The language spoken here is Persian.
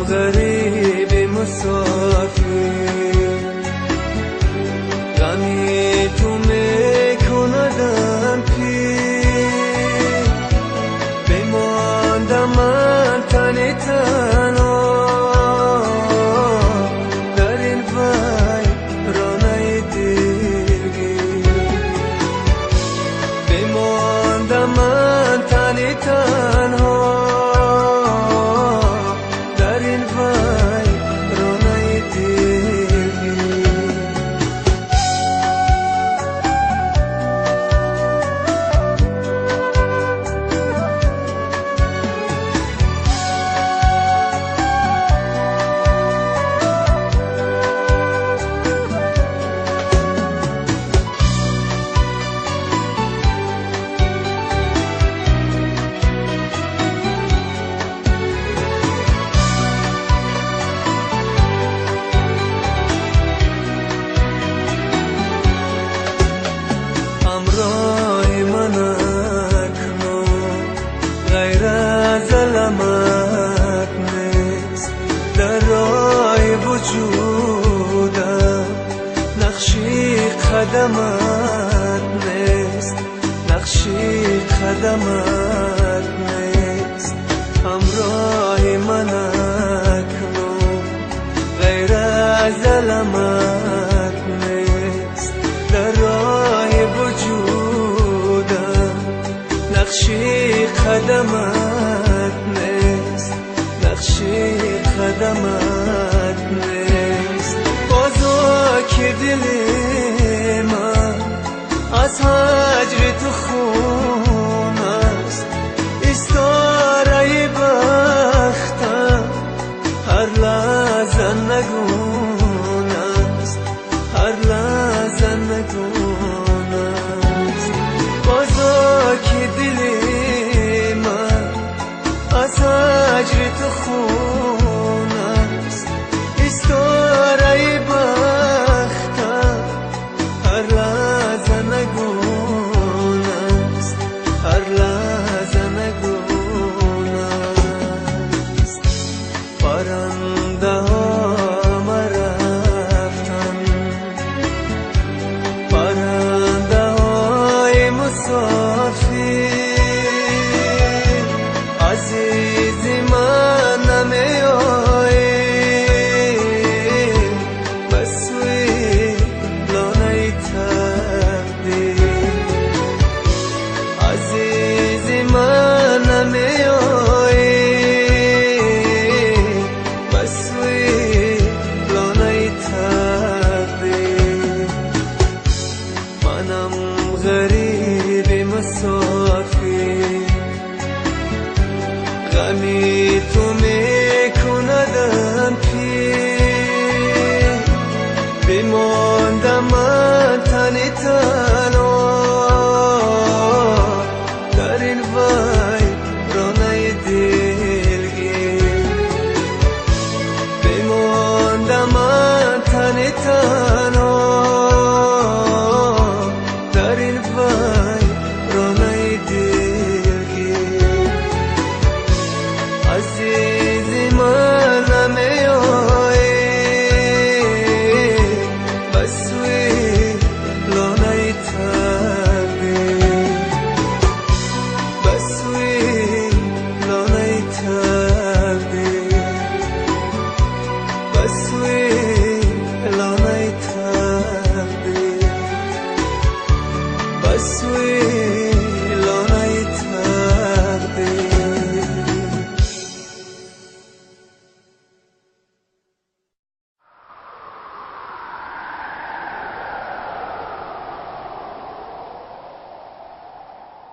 غریب مسافر، غمی تو میکندم پیر، بماندم من تنی تنها در این ویرانه دلگیر، بماندم من تنی تنها در این ویرانه دلگیر. همراه من اکنون غیر از علمت نیست، در راه وجودم نقشی قدمت نیست، نقشی قدمت نیست. همراه من اکنون غیر از علمت نیست، در راه وجودم نقشی قدمت نیست، نقشی قدمت نیست. بازا که دل من از هجر تو خون است، استاره بختم هر لحظه نگون است، هر لحظه نگون است. بازا که دل من از هجر تو خون است، استاره بختم هر لحظه نگون است، هر لحظه نگون است. پرنده ها مرفتن، پرنده های مسافر، عزیز من نمی آیی به سوی لانه تقدیر، عزیز من نمی آیی به سوی لانه تقدیر. منم غریب مسافر، غمی تو میکندم پیر، بماندم من تنی تنها در این ویرانه دلگیر، بماندم من تنی تنها